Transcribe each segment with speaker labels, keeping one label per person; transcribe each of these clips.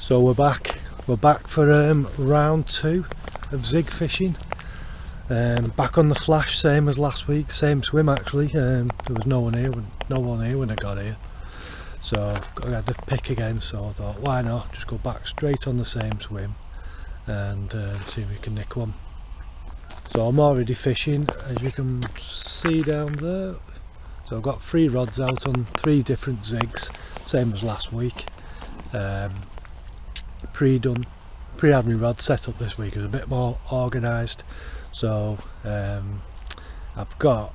Speaker 1: So we're back for round 2 of zig fishing. Back on the flash, same as last week, same swim actually. There was no one here when I got here, so I had the pick again, so I thought why not just go back straight on the same swim and see if we can nick one. So I'm already fishing, as you can see down there. So I've got 3 rods out on 3 different zigs, same as last week. Pre-armoury rod set up this week is a bit more organised. So I've got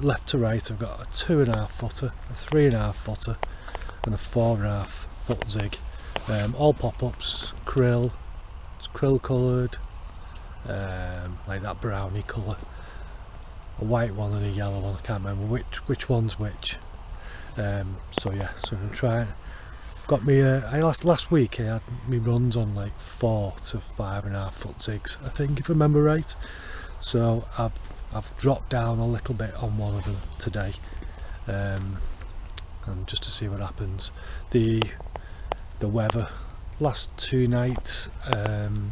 Speaker 1: left to right, I've got a 2.5 footer, a 3.5 footer and a 4.5 foot zig. All pop-ups, krill, it's krill coloured, like that browny colour. A white one and a yellow one, I can't remember which one's which. So yeah, so I'm trying. Got me last week I had me runs on like 4 to 5.5 foot zigs, I think, if I remember right. So I've dropped down a little bit on one of them today, and just to see what happens. The weather last 2 nights it's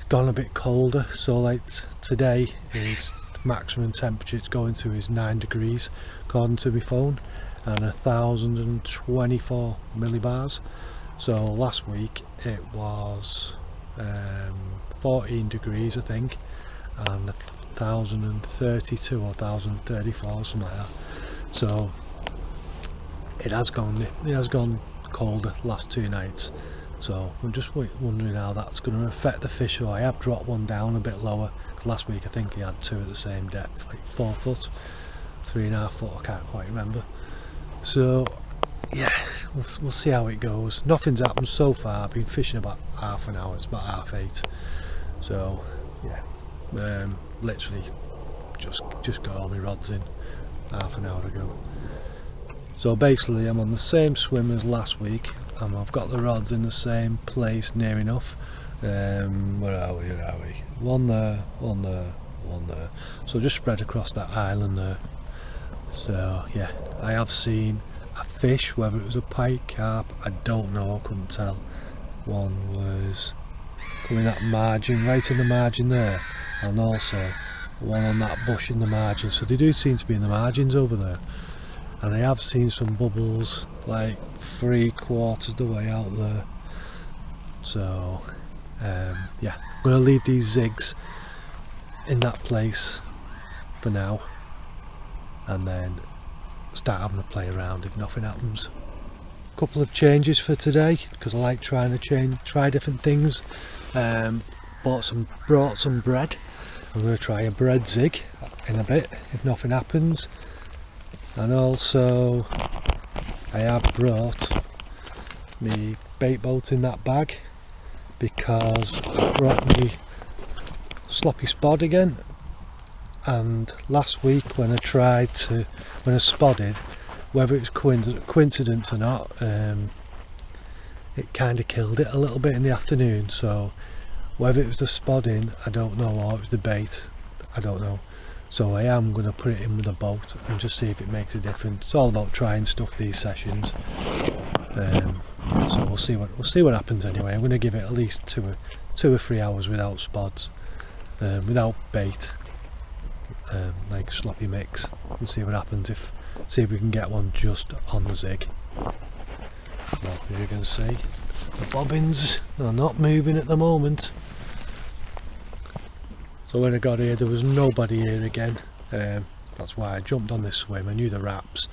Speaker 1: gone a bit colder, so like today is maximum temperature it's going to is 9 degrees according to my phone, and 1024 millibars. So last week it was 14 degrees I think, and 1032 or 1034, something like that. So it has gone colder the last 2 nights. So I'm just wondering how that's going to affect the fish. So I have dropped one down a bit lower. Last week I think he had 2 at the same depth, like 4 foot, 3.5 foot, I can't quite remember. So yeah, we'll see how it goes. Nothing's happened so far. I've been fishing about half an hour, it's about 8:30. So yeah, literally just got all my rods in half an hour ago. So basically I'm on the same swim as last week, and I've got the rods in the same place near enough. Where are we? One there, one there, one there. So just spread across that island there. So yeah, I have seen a fish, whether it was a pike, carp, I don't know, I couldn't tell. One was coming that margin, right in the margin there, and also one on that bush in the margin. So they do seem to be in the margins over there. And I have seen some bubbles like 3/4 the way out there. So yeah, I'm going to leave these zigs in that place for now, and then start having a play around if nothing happens. Couple of changes for today, because I like trying to try different things. Brought some bread. I'm going to try a bread zig in a bit if nothing happens. And also I have brought me baitboat in that bag, because I brought me sloppy spod again, and last week when I spotted, whether it was coincidence or not, it kind of killed it a little bit in the afternoon. So whether it was the spodding I don't know, or it was the bait I don't know. So I am going to put it in with the boat and just see if it makes a difference. It's all about trying stuff these sessions. So we'll see what happens anyway. I'm going to give it at least 2 or 3 hours without spods, without bait, like sloppy mix, and see what happens. See if we can get one just on the zig. So as you can see, the bobbins are not moving at the moment. So when I got here there was nobody here again. That's why I jumped on this swim. I knew the wraps,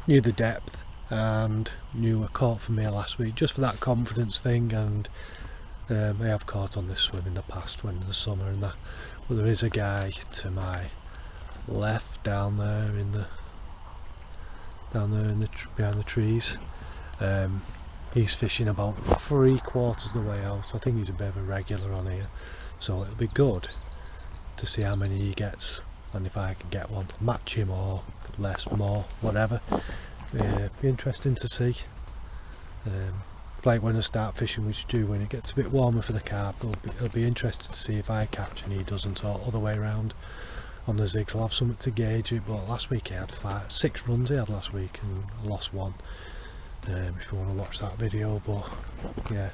Speaker 1: knew the depth, and knew I caught from here last week, just for that confidence thing. And I have caught on this swim in the past, when in the summer and that. But there is a guy to my left down there behind the trees. He's fishing about 3/4 the way out. I think he's a bit of a regular on here, so it'll be good to see how many he gets, and if I can get one, match him or less, more, whatever. Be interesting to see. Like when I start fishing with Stu, when it gets a bit warmer for the carp, it'll be interesting to see if I catch and he doesn't, or other way around. On the zigs I'll have something to gauge it. But last week he had 6 runs he had last week, and I lost 1. if you want to watch that video. But yeah,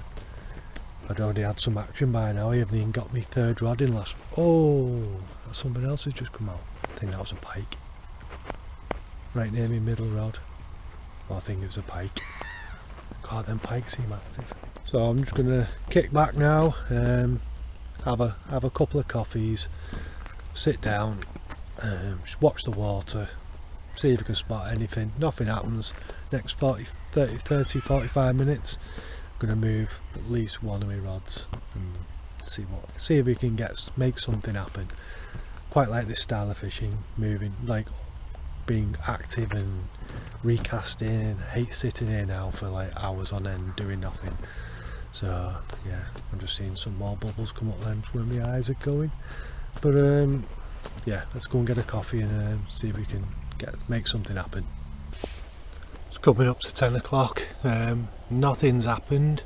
Speaker 1: I'd already had some action by now. I haven't even got my third rod in last. Oh, something else has just come out. I think that was a pike. Right near my middle rod. Well, I think it was a pike. God, them pikes seem active. So I'm just gonna kick back now, have a couple of coffees, sit down, just watch the water, see if I can spot anything. Nothing happens. Next 30, 45 minutes, I'm gonna move at least one of my rods and see if we can make something happen. Quite like this style of fishing, moving, like being active and recasting. I hate sitting here now for like hours on end doing nothing. So yeah, I'm just seeing some more bubbles come up. Then where my eyes are going. But yeah, let's go and get a coffee and see if we can make something happen. It's coming up to 10 o'clock. Nothing's happened,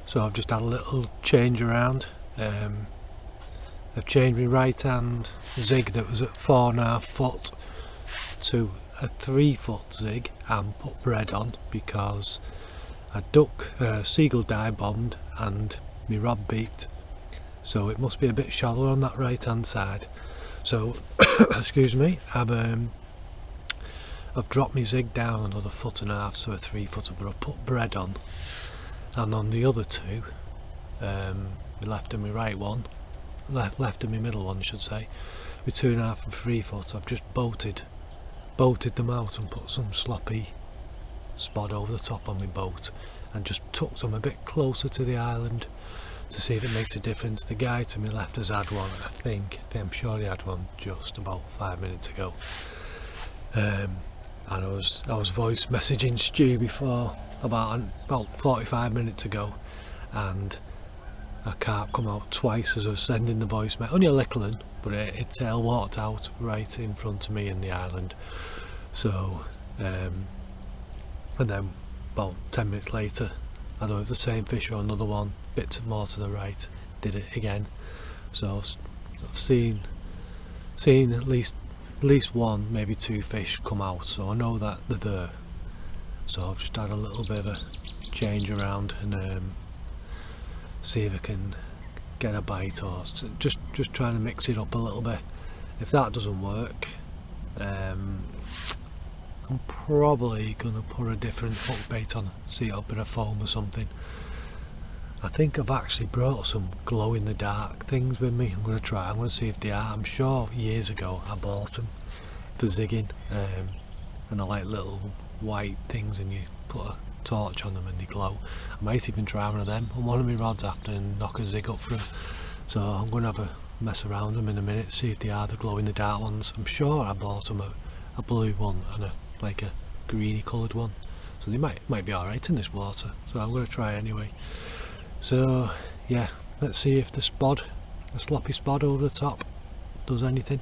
Speaker 1: so I've just had a little change around. I've changed my right hand zig that was at 4.5 foot to a 3 foot zig and put bread on, because I seagull dive bombed and my rod beaked, so it must be a bit shallower on that right hand side. So excuse me, I've dropped my zig down another 1.5 foot, so a 3 footer, but I've put bread on. And on the other two, my left and my right one, left and my middle one I should say, with 2.5 and 3 foot, I've just boated them out and put some sloppy spod over the top on my boat and just tucked them a bit closer to the island to see if it makes a difference. The guy to my left has had one, I'm sure he had one just about 5 minutes ago. And I was voice messaging Stu before, about 45 minutes ago, and a carp come out twice as I was sending the voice message. Only a little one, but it tail walked out right in front of me in the island. So and then about 10 minutes later, I don't know if the same fish or another one, bit more to the right, did it again. So I've seen at least one, maybe two fish come out, so I know that they're there. So I've just had a little bit of a change around and see if I can get a bite, or just trying to mix it up a little bit. If that doesn't work, I'm probably gonna put a different hook bait on, see a bit of foam or something. I think I've actually brought some glow in the dark things with me. I'm gonna see if they are. I'm sure years ago I bought them for zigging, and they're like little white things and you put a torch on them and they glow. I might even try one of them on one of my rods after and knock a zig up for them. So I'm going to have a mess around them in a minute, see if they are the glow in the dark ones. I'm sure I bought them a blue one and a greeny coloured one, so they might be alright in this water, so I'm going to try anyway. So yeah, let's see if the sloppy spod over the top does anything.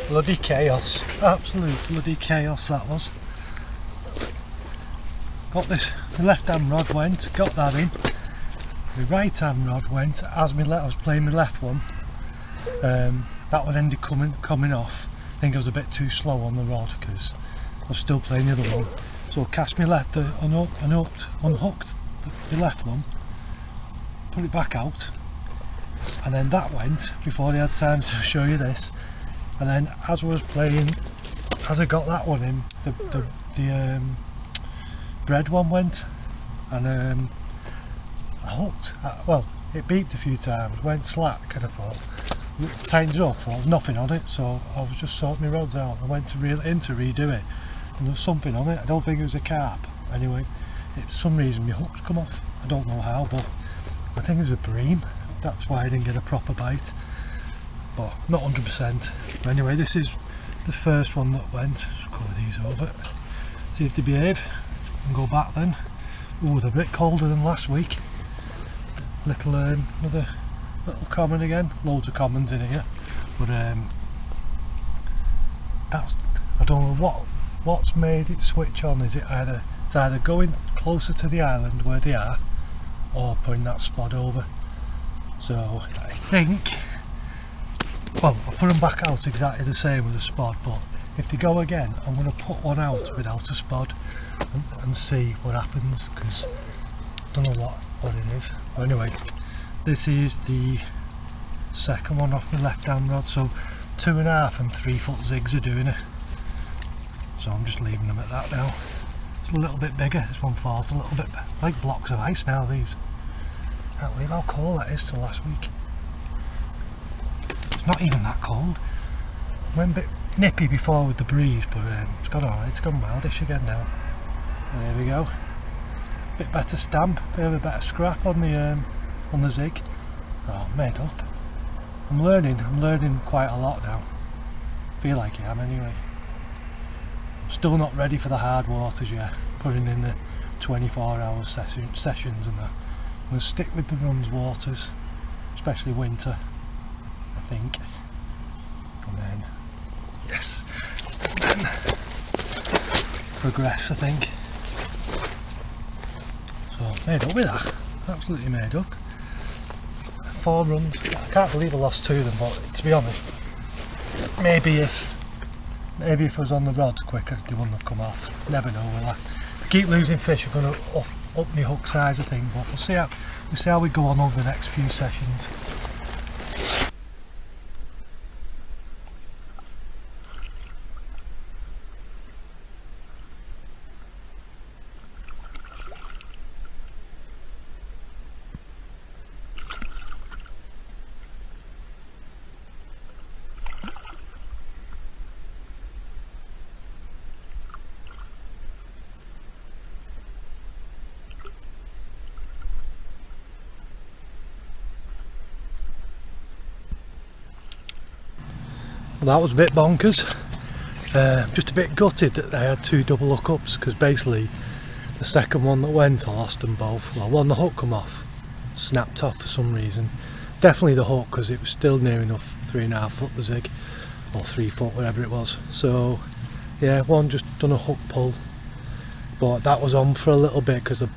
Speaker 1: Bloody chaos, absolute bloody chaos that was. Got this, my left hand rod went, got that in. My right hand rod went, as I was playing my left one, that one ended coming off. I think I was a bit too slow on the rod because I was still playing the other one. So I cast my left, unhooked the left one, put it back out, and then that went before I had time to show you this. And then as I was playing, as I got that one in, the bread one went, and I hooked. Well, it beeped a few times, went slack, and I thought, tightened it up, there was nothing on it, so I was just sorting my rods out. I went to redo it, and there was something on it. I don't think it was a carp. Anyway, for some reason my hooks come off. I don't know how, but I think it was a bream. That's why I didn't get a proper bite, but not 100%. Anyway, this is the first one that went. Just cover these over, see if they behave, and go back then. Oh, they're a bit colder than last week. Another little common again. Loads of commons in here, but I don't know what's made it switch on. Is it it's either going closer to the island where they are, or putting that spot over. So I think, well, I'll put them back out exactly the same with a spot, but if they go again, I'm going to put one out without a spot and see what happens, because I don't know what it is. Anyway, this is the second one off my left hand rod, so 2.5 and 3 foot zigs are doing it. So I'm just leaving them at that now. It's a little bit bigger, this one falls a little bit like blocks of ice now, these. Can't believe how cold that is till last week. It's not even that cold. It went a bit nippy before with the breeze, but it's gone alright, it's gone mildish again now. There we go. Bit better stamp, bit of a better scrap on the zig. Oh, made up. I'm learning quite a lot now. Feel like I am anyway. I'm still not ready for the hard waters yet. Putting in the 24-hour sessions and that. I'm going to stick with the runs waters, especially winter, I think. And then, yes, and then progress, I think. So made up with that, absolutely made up. 4 runs. I can't believe I lost 2 of them, but to be honest, maybe if I was on the rods quicker, they wouldn't have come off. Never know, will I? If I keep losing fish, I'm going to up my hook size, I think, but we'll see how we go on over the next few sessions. Well, that was a bit bonkers. Just a bit gutted that I had 2 double hookups, because basically the second one that went, I lost them both. Well, one, the hook come off, snapped off for some reason. Definitely the hook, because it was still near enough 3.5 foot the zig, or 3 foot, whatever it was. So yeah, one just done a hook pull, but that was on for a little bit because the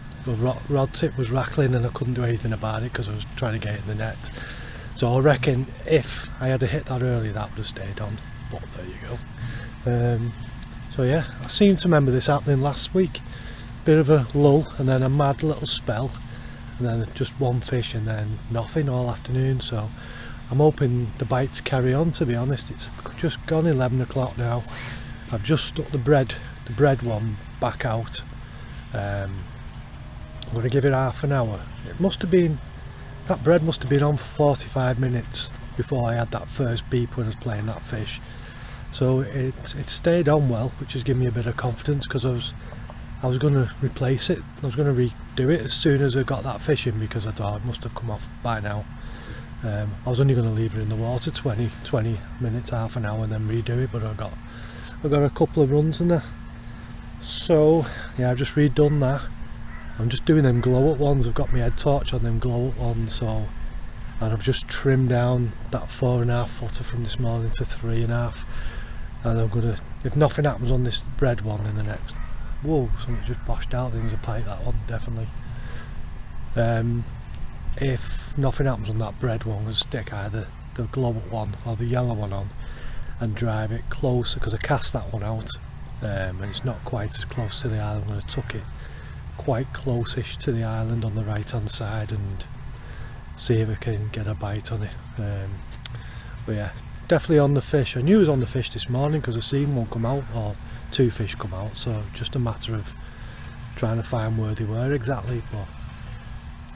Speaker 1: rod tip was rattling and I couldn't do anything about it because I was trying to get it in the net. So I reckon if I had hit that earlier, that would have stayed on, but there you go. So yeah, I seem to remember this happening last week. Bit of a lull and then a mad little spell, and then just one fish and then nothing all afternoon. So I'm hoping the bites carry on, to be honest. It's just gone 11 o'clock now. I've just stuck the bread one back out. I'm going to give it half an hour. It must have been, that bread must have been on for 45 minutes before I had that first beep when I was playing that fish. So it stayed on well, which has given me a bit of confidence, because I was going to replace it. I was going to redo it as soon as I got that fish in, because I thought it must have come off by now. I was only going to leave it in the water 20 minutes, half an hour, and then redo it, but I got a couple of runs in there. So yeah, I've just redone that. I'm just doing them glow up ones. I've got my head torch on them glow up ones, so, and I've just trimmed down that 4.5 footer from this morning to 3.5. and I'm gonna, if nothing happens on this red one in the next, whoa, something just boshed out. Things a pike, that one definitely. If nothing happens on that red one, I'm gonna stick either the glow one or the yellow one on and drive it closer, because I cast that one out and it's not quite as close to the island. I'm going to tuck it quite close-ish to the island on the right hand side and see if I can get a bite on it. But yeah, definitely on the fish. I knew it was on the fish this morning because I seen one come out, or two fish come out, so just a matter of trying to find where they were exactly. But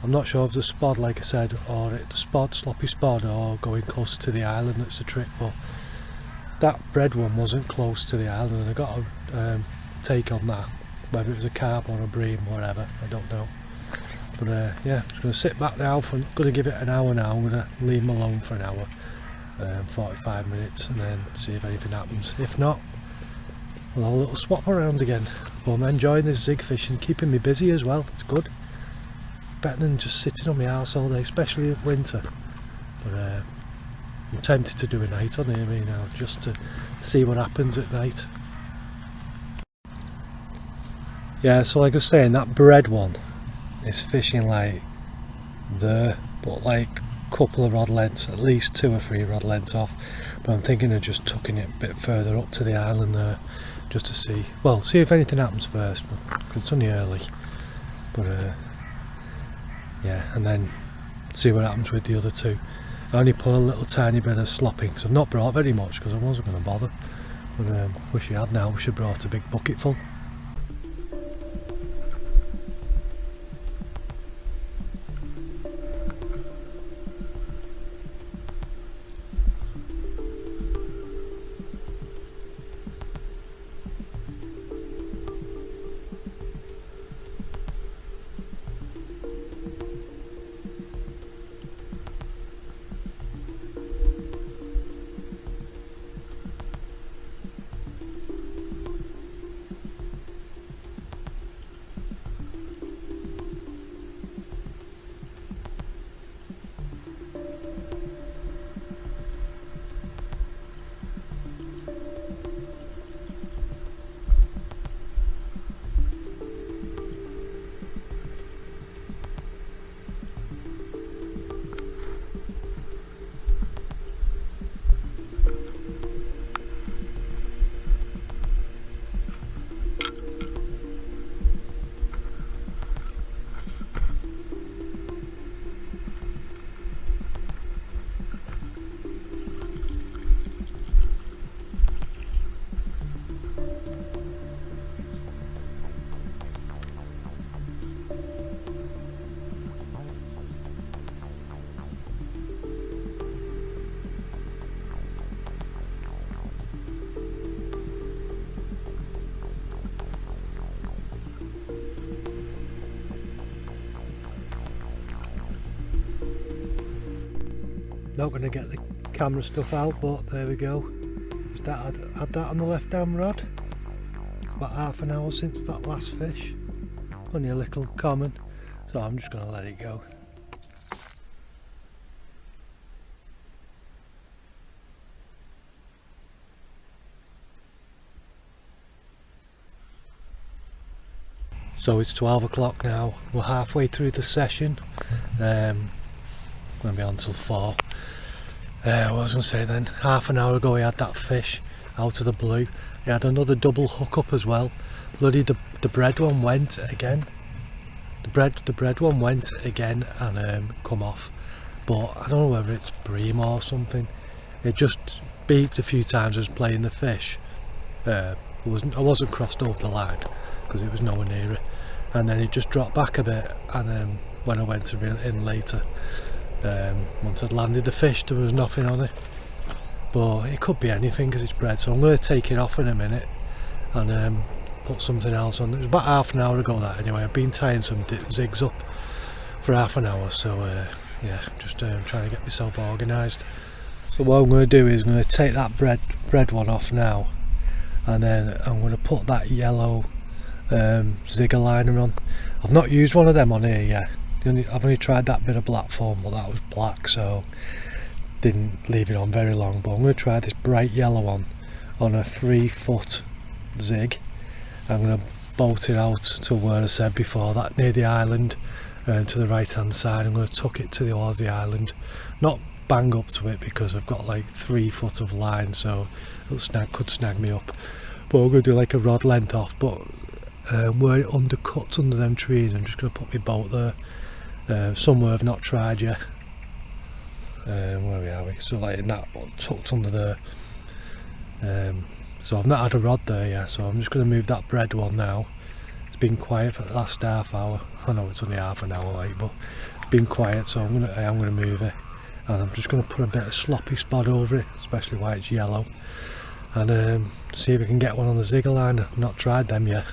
Speaker 1: I'm not sure if the spod, like I said, or the spod, sloppy spod, or going close to the island that's the trick. But that red one wasn't close to the island, and I got a take on that, whether it was a carp or a bream, whatever, I don't know. But yeah, I'm just going to sit back now. I'm going to give it an hour now. I'm going to leave them alone for an hour, 45 minutes, and then see if anything happens. If not, we'll have a little swap around again. But I'm enjoying this zig fishing, keeping me busy as well. It's good, better than just sitting on my arse all day, especially in winter. But I'm tempted to do a night on here now, just to see what happens at night. Yeah, so like I was saying, that bread one is fishing like there, but like a couple of rod lengths, at least 2 or 3 rod lengths off. But I'm thinking of just tucking it a bit further up to the island there, just to see, well, see if anything happens first, but it's only early. But yeah, and then see what happens with the other 2. I only put a little tiny bit of slopping because I've not brought very much because I wasn't going to bother. But wish I had now. We should have brought a big bucket full. Not going to get the camera stuff out, but there we go. Just had that on the left hand rod. About half an hour since that last fish. Only a little common, so I'm just going to let it go. So it's 12 o'clock now. We're halfway through the session. Going to be on till 4. What was I going to say then? Half an hour ago we had that fish out of the blue. We had another double hook up as well. Bloody the bread one went again. The bread one went again and come off. But I don't know whether it's bream or something. It just beeped a few times as I was playing the fish. I wasn't crossed over the line because it was nowhere near it. And then it just dropped back a bit, and when I went to reel it in later, once I'd landed the fish, there was nothing on it. But it could be anything because it's bread, so I'm going to take it off in a minute and put something else on. It was about half an hour ago that anyway. I've been tying some zigs up for half an hour, so yeah, just trying to get myself organised. So what I'm going to do is I'm going to take that bread one off now, and then I'm going to put that yellow zigger liner on. I've not used one of them on here yet. I've only tried that bit of black foam, but that was black, so didn't leave it on very long. But I'm going to try this bright yellow one on a 3-foot zig. I'm going to boat it out to where I said before, that near the island, to the right hand side. I'm going to tuck it towards the island, not bang up to it because I've got like 3 foot of line, so it could snag me up. But I'm going to do like a rod length off, but where it undercuts under them trees, I'm just going to put my boat there, somewhere I've not tried yet. Where are we? So like in that one, tucked under there. So I've not had a rod there yet, so I'm just going to move that bread one now. It's been quiet for the last half hour. I know it's only half an hour late, but it's been quiet, so I am going to move it. And I'm just going to put a bit of sloppy spot over it, especially while it's yellow, and see if we can get one on the zigger line. I've not tried them yet.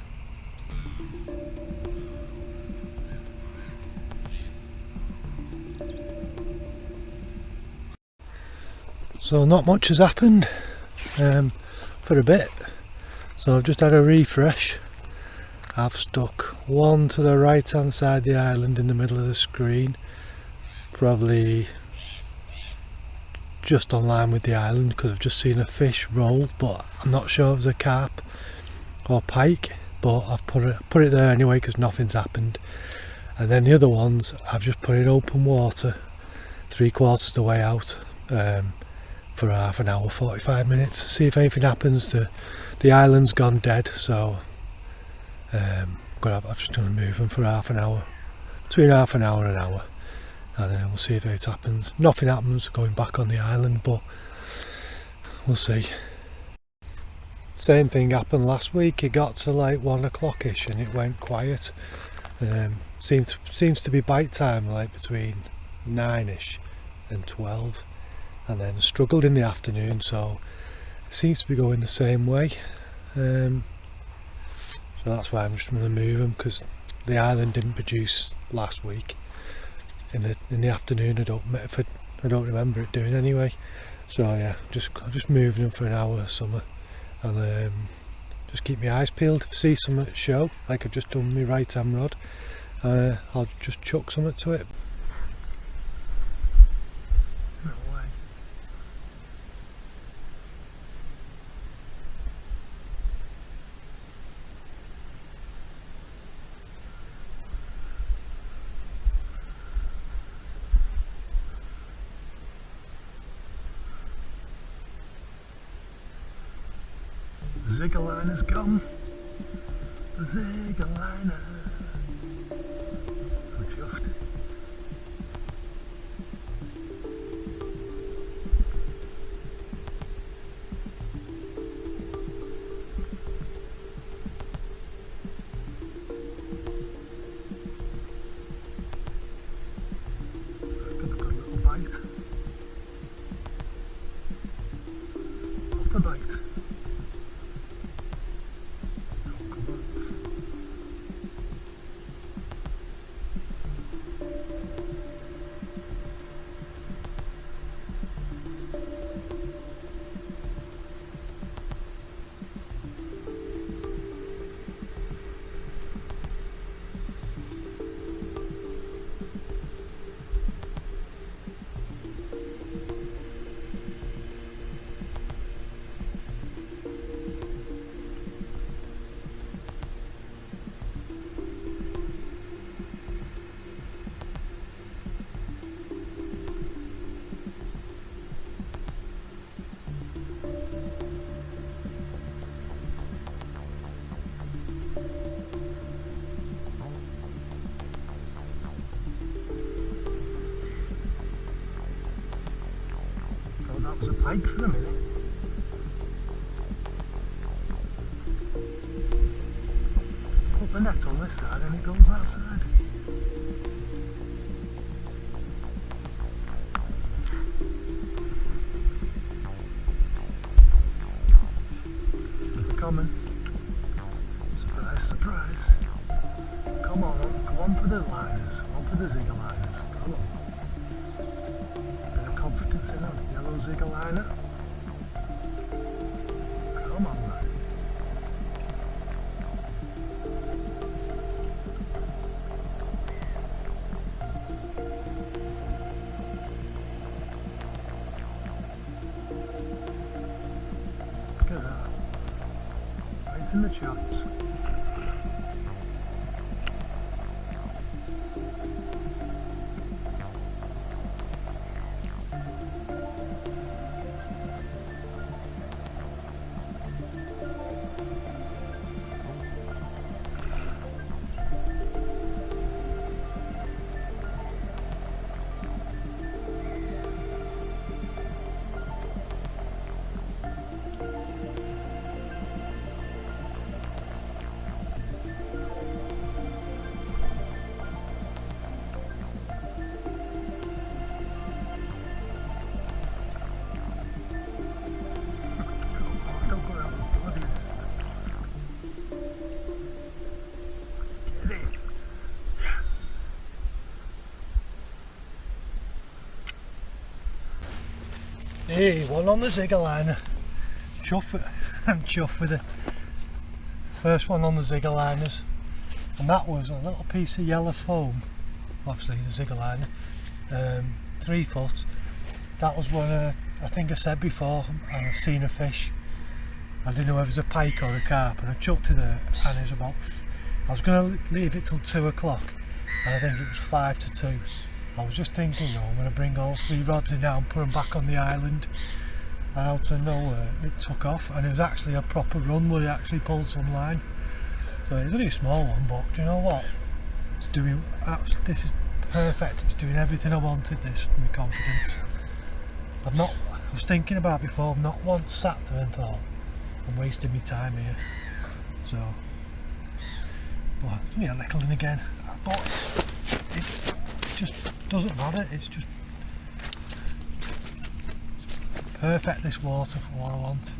Speaker 1: So not much has happened for a bit, so I've just had a refresh. I've stuck one to the right hand side of the island in the middle of the screen, probably just on line with the island, because I've just seen a fish roll, but I'm not sure if it was a carp or pike, but I've put it there anyway because nothing's happened. And then the other ones I've just put in open water 3/4 of the way out, for half an hour, 45 minutes, see if anything happens. The island's gone dead, so I'm just going to move them for half an hour, between half an hour and an hour, and then we'll see if it happens. Nothing happens going back on the island, but we'll see. Same thing happened last week. It got to like 1 o'clock-ish and it went quiet. Seems to be bite time like between 9-ish and 12. And then struggled in the afternoon, so it seems to be going the same way. So that's why I'm just going to move them, because the island didn't produce last week in the afternoon. I don't remember it doing anyway. So yeah, just moving them for an hour or something, and just keep my eyes peeled. If I see something show, like I've just done with my right hand rod, I'll just chuck something to it. Zigger liner's gone. The zigger liner. I'm chuffed. Got a good little bite. Off the bite. That was a pike for a minute. Put the net on this side and it goes that side. Keep it coming. Surprise, surprise. Come on, go on for the liners, go on for the zigger liners. Come on. Bit of confidence in them. Yellow zigger liner. Come on, man. Look at that. in the chops. Hey, one on the zigger liner. I'm chuffed with it. First one on the zigger liners, and that was a little piece of yellow foam. Obviously the zigger liner, 3 foot. That was one I think I said before, and I've seen a fish. I didn't know if it was a pike or a carp, and I chucked it there, and it was about. I was going to leave it till 2 o'clock, and I think it was 5 to 2. I was just thinking, no, I'm going to bring all 3 rods in now and put them back on the island, and out of nowhere it took off, and it was actually a proper run where it actually pulled some line. So it was only a small one, but do you know what? It's doing, this is perfect. It's doing everything I wanted, this, for my confidence. I was thinking about before, I've not once sat there and thought, I'm wasting my time here. So, well, yeah, nickling again. But it just doesn't matter, it's just perfect, this water, for what I want.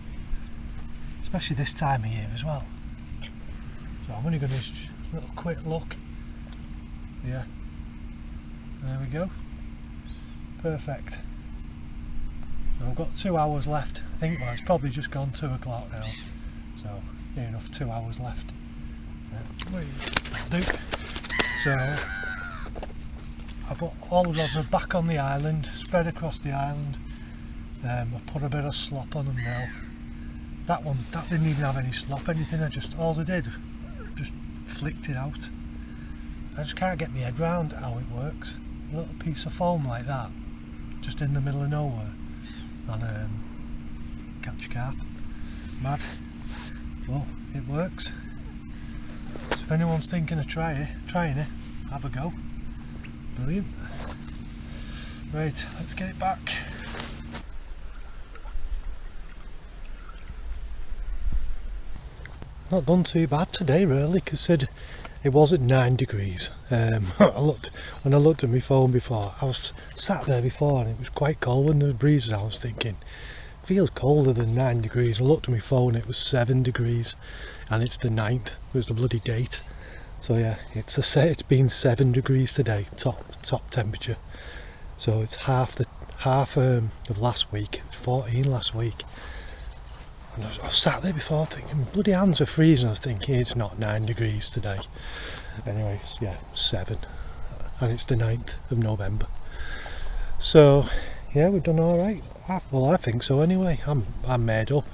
Speaker 1: Especially this time of year as well. So I'm only going to just a little quick look. Yeah, there we go. Perfect. So I've got 2 hours left. I think, well, it's probably just gone 2 o'clock now. So near enough 2 hours left. That'll do. So I've got all the rods are back on the island, spread across the island. I've put a bit of slop on them now. That didn't even have any slop, anything. All I did, just flicked it out. I just can't get my head round how it works. A little piece of foam like that, just in the middle of nowhere, and catch a carp. Mad. Well, it works. So if anyone's thinking of trying it, have a go. Brilliant. Right, let's get it back. Not done too bad today, really, considering it was at 9 degrees. When I looked at my phone before, I was sat there before and it was quite cold when the breeze was out. I was thinking, it feels colder than 9 degrees. I looked at my phone, it was 7 degrees, and it's the 9th. It was the bloody date. So yeah, it's been 7 degrees today, top temperature. So it's half of last week. It was 14 last week. And I was sat there before thinking, bloody hands are freezing. I was thinking it's not 9 degrees today. Anyways, yeah, 7, and it's the 9th of November. So yeah, we've done all right. Well, I think so anyway. I'm made up.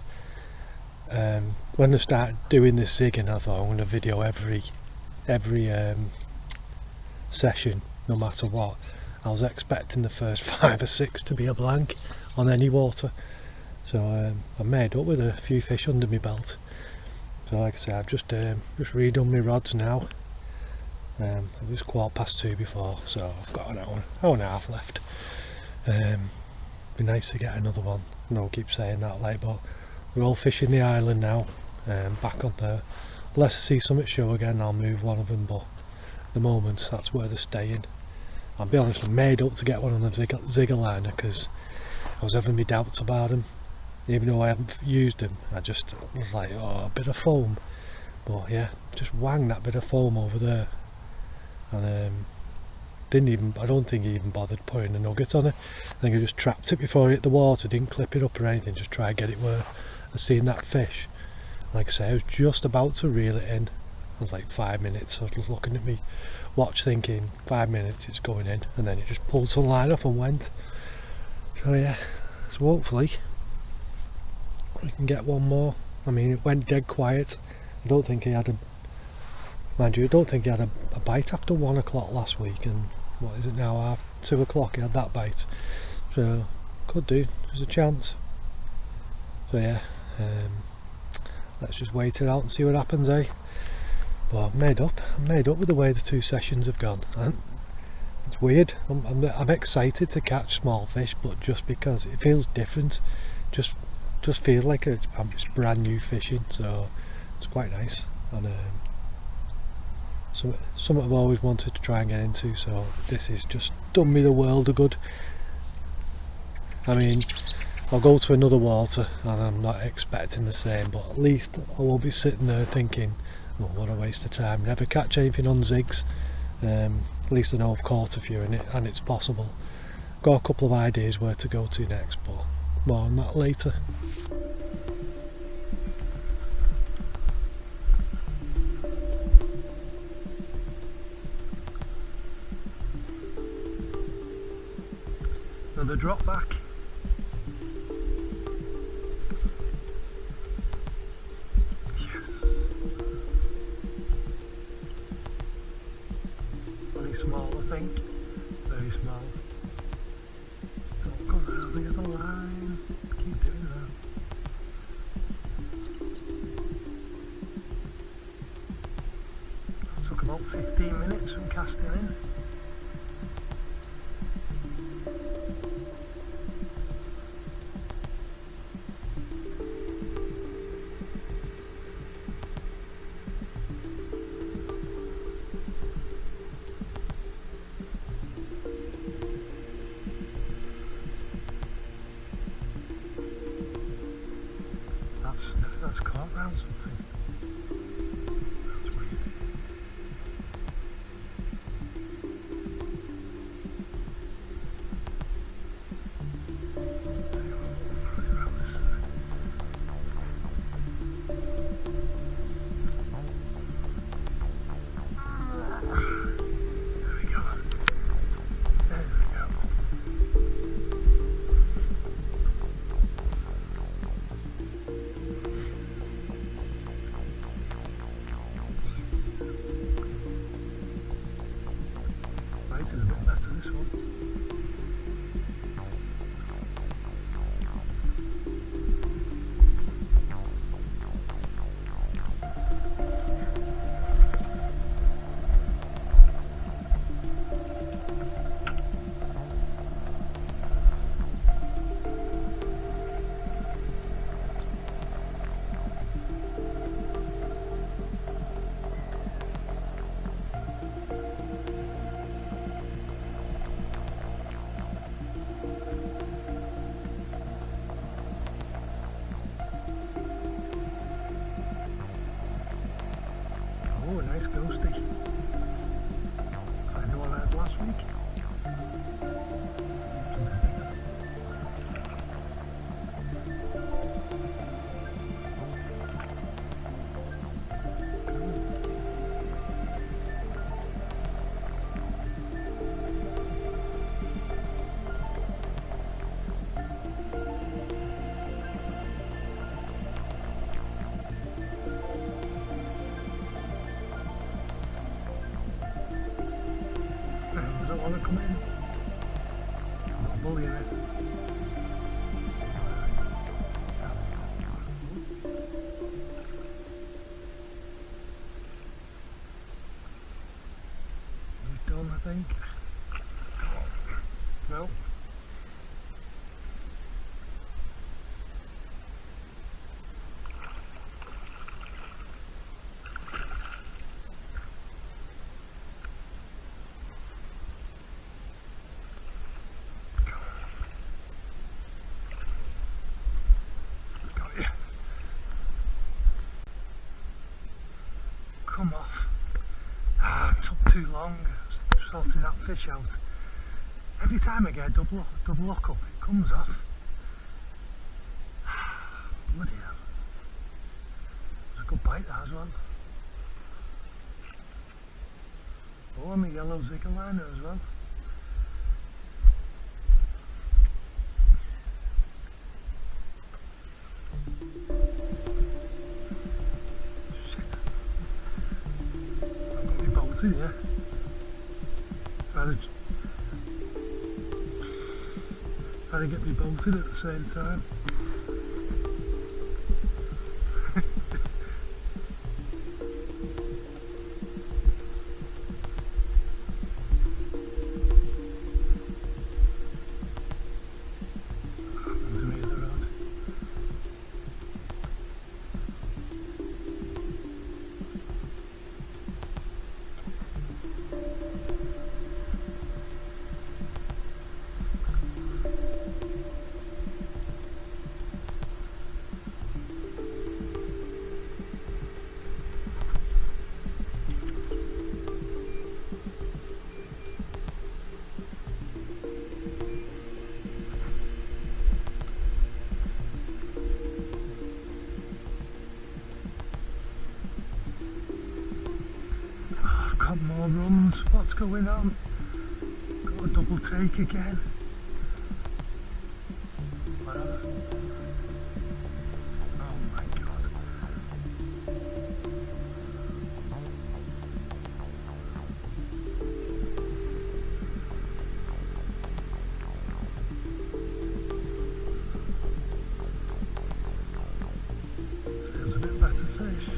Speaker 1: When I started doing this zigging, I thought I'm going to video every session, no matter what. I was expecting the first 5 or 6 to be a blank on any water. So I'm made up with a few fish under my belt. So like I say, I've just redone my rods now. It was 2:15 before, so I've got an hour and a half left. Be nice to get another one. I know I keep saying that, like, but we're all fishing the island now. Back on there. Unless I see something show again, I'll move one of them. But at the moment, that's where they're staying. I'll be honest, I'm made up to get one on the zigger liner because I was having my doubts about them. Even though I haven't used them, I was like, oh, a bit of foam. But yeah, just wang that bit of foam over there. And I don't think he even bothered putting a nugget on it. I think I just trapped it before it hit the water, didn't clip it up or anything, just try and get it where I seen that fish. Like I say, I was just about to reel it in. I was like 5 minutes, I was looking at me watch thinking 5 minutes it's going in, and then it just pulled some line off and went. So yeah, so hopefully we can get one more. I mean, it went dead quiet I don't think he had a, mind you, I don't think he had a bite after 1 o'clock last week, and what is it now, 2 o'clock he had that bite, so could do, there's a chance. So yeah, let's just wait it out and see what happens, eh? But I'm made up with the way the 2 sessions have gone. And it's weird. I'm excited to catch small fish, but just because it feels different, just feels like it's brand new fishing. So it's quite nice, and something I've always wanted to try and get into. So this has just done me the world of good. I mean, I'll go to another water and I'm not expecting the same, but at least I won't be sitting there thinking, oh, what a waste of time, never catch anything on zigs. At least I know I've caught a few in it, and it's possible. Got a couple of ideas where to go to next, but more on that later. Another drop back. Small, I think. Very small. Don't go around the other line. Keep doing that. That took about 15 minutes from casting in. That's caught round something. That's weird. Around this side. There we go. There we go. It's a bit better, this one. Oh, a nice ghosty. Looks like the one I had last week. Doesn't want to come in. I'm not bullying it. He's done, I think. No. Come off. It took too long sorting that fish out. Every time I get a double lock up, it comes off. Bloody hell. There's a good bite there as well. Oh, and the yellow zigger liner as well. Shit. bolting here. Trying to get me bolted at the same time. Got more runs, what's going on? Got a double take again. Whatever. Oh my god. Feels a bit better fish.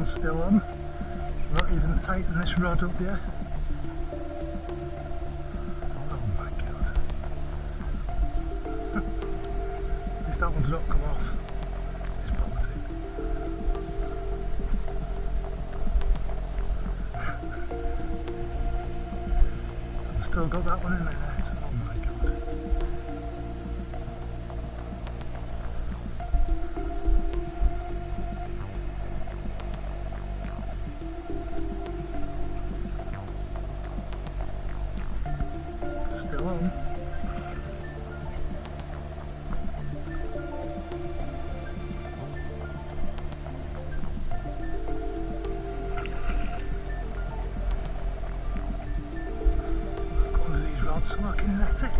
Speaker 1: Still on. I'm not even tighten this rod up yet. Oh my god. At least that one's not come off. It's bolted. I've still got that one in the net. Oh my god. Still on. One of these rods so I can net it,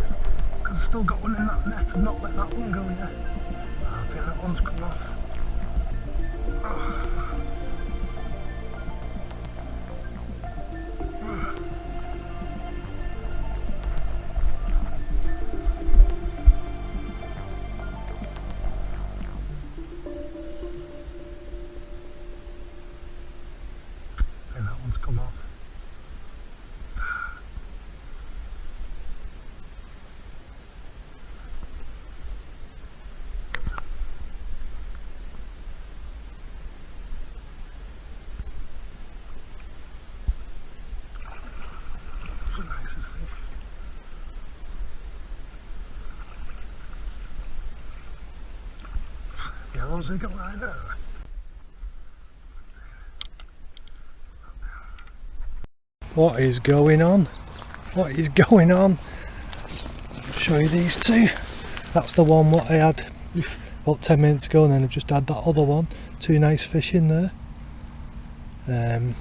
Speaker 1: because I've still got one in that net. I've not let that one go yet. I think that one's come off. Come off. That's a nice fish. Yellows they got like that. What is going on? What is going on? I'll show you these two. That's the one what I had about 10 minutes ago, and then I've just had that other one. Two nice fish in there. That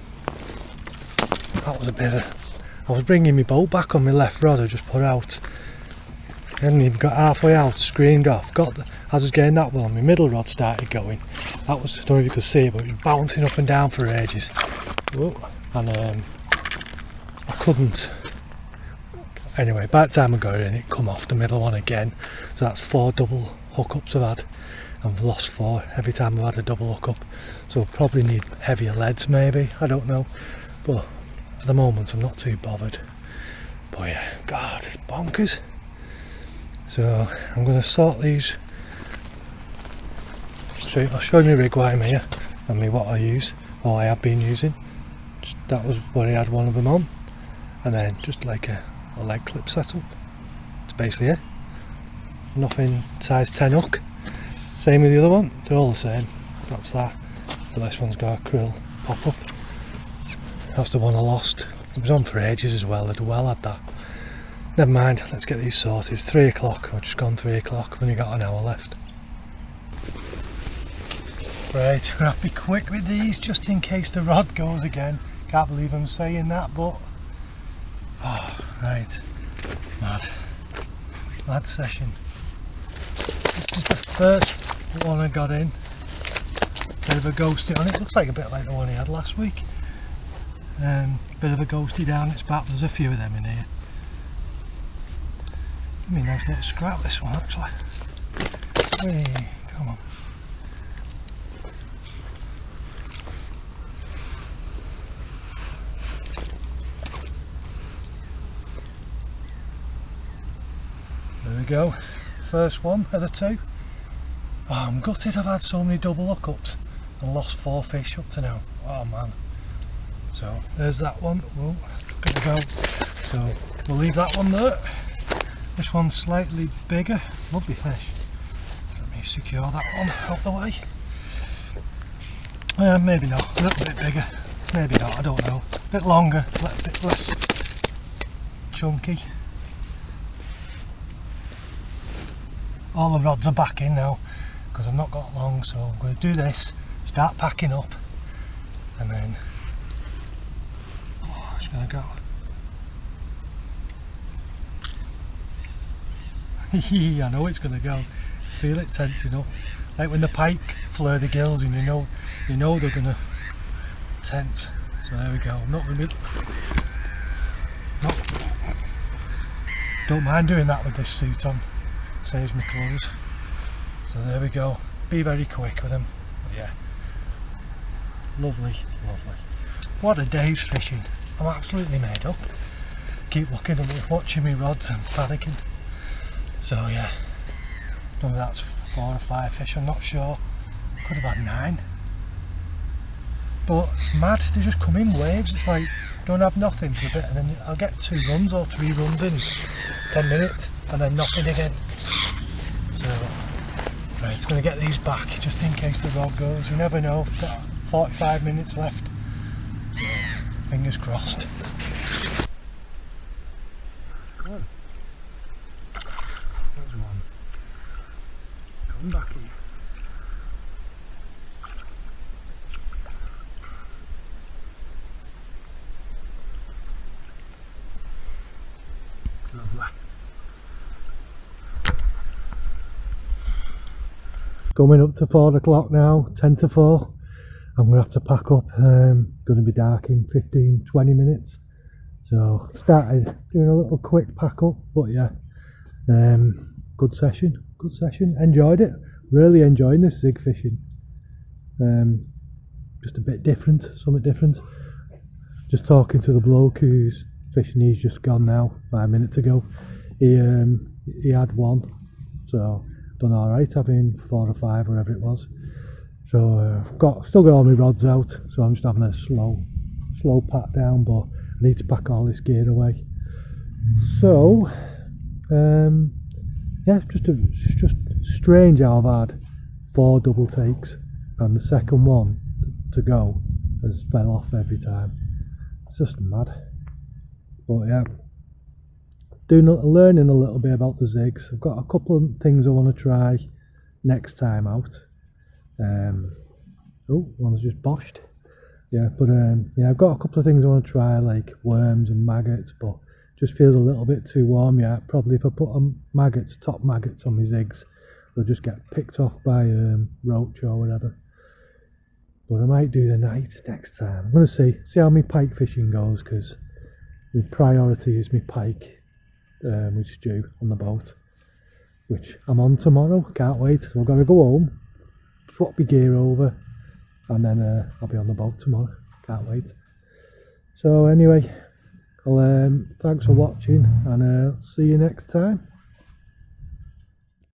Speaker 1: was a bit of... I was bringing my boat back on my left rod I just put out. I hadn't even got halfway out, screamed off. As I was getting that one, my middle rod started going. That was, I don't know if you could see it, but it was bouncing up and down for ages. Whoa. And I couldn't. Anyway, by the time I got in, it come off the middle one again. So that's 4 double hookups I've had. I've lost 4 every time I've had a double hookup. So I'll probably need heavier leads maybe, I don't know. But at the moment I'm not too bothered. But yeah, God, it's bonkers. So I'm going to sort these straight. I'll show you my rig while I'm here and me what I use, or I have been using. That was what I had one of them on. And then just like a leg clip setup. That's basically it. Nothing size 10 hook. Same with the other one, they're all the same. That's that. But this one's got a krill pop up. That's the one I lost. It was on for ages as well, I'd well had that. Never mind, let's get these sorted. 3 o'clock, I've just gone 3 o'clock, I've only got an hour left. Right, we're gonna have to be quick with these just in case the rod goes again. Can't believe I'm saying that, but right, mad session. This is the first one I got in. Bit of a ghosty on it. Looks like a bit like the one he had last week. Bit of a ghosty down its back. There's a few of them in here. I mean, nice little scrap this one actually. Hey, come on. There we go. First one of the two. Oh, I'm gutted I've had so many double hookups and lost 4 fish up to now. Oh man. So there's that one. Oh, gonna go. So we'll leave that one there. This one's slightly bigger. Lovely fish. Let me secure that one out the way. Maybe not. A little bit bigger. Maybe not. I don't know. A bit longer. A bit less chunky. All the rods are back in now because I've not got long, so I'm going to do this, start packing up, and then it's going to go. I know it's going to go. Feel it tensing up, like when the pike flare the gills, and you know they're going to tense. So there we go. I'm not going to. Don't mind doing that with this suit on. Saves me clothes. So there we go. Be very quick with them. But yeah, lovely. What a day's fishing. I'm absolutely made up. Keep looking at me, watching me rods and panicking. So yeah, I don't know if that's 4 or 5 fish, I'm not sure. Could have had 9. But mad, they just come in waves. It's like, don't have nothing for a bit, and then I'll get 2 runs or 3 runs in 10 minutes, and then nothing again. So, right, it's going to get these back just in case the rod goes. You never know. I've got 45 minutes left. So, fingers crossed. Good. There's one. Come back here. Lovely. Coming up to 4 o'clock now, 10 to 4. I'm going to have to pack up. Going to be dark in 15-20 minutes. So started doing a little quick pack up, but yeah, good session. Enjoyed it. Really enjoying this zig fishing. Just a bit different, something different. Just talking to the bloke who's fishing. He's just gone now, 5 minutes ago. He had one, so done all right, having 4 or 5, whatever it was. So I've still got all my rods out, so I'm just having a slow pat down, but I need to pack all this gear away. So yeah, just strange how I've had 4 double takes and the second one to go has fell off every time. It's just mad. But yeah, learning a little bit about the zigs. I've got a couple of things I want to try next time out. Oh, one's just boshed. Yeah, but yeah, I've got a couple of things I want to try, like worms and maggots, but just feels a little bit too warm. Yeah, probably if I put top maggots on my zigs, they'll just get picked off by roach or whatever. But I might do the night next time. I'm going to see how my pike fishing goes, because my priority is my pike with Stu on the boat, which I'm on tomorrow. Can't wait. So I've got to go home, swap my gear over, and then I'll be on the boat tomorrow. Can't wait. So anyway, thanks for watching, and see you next time.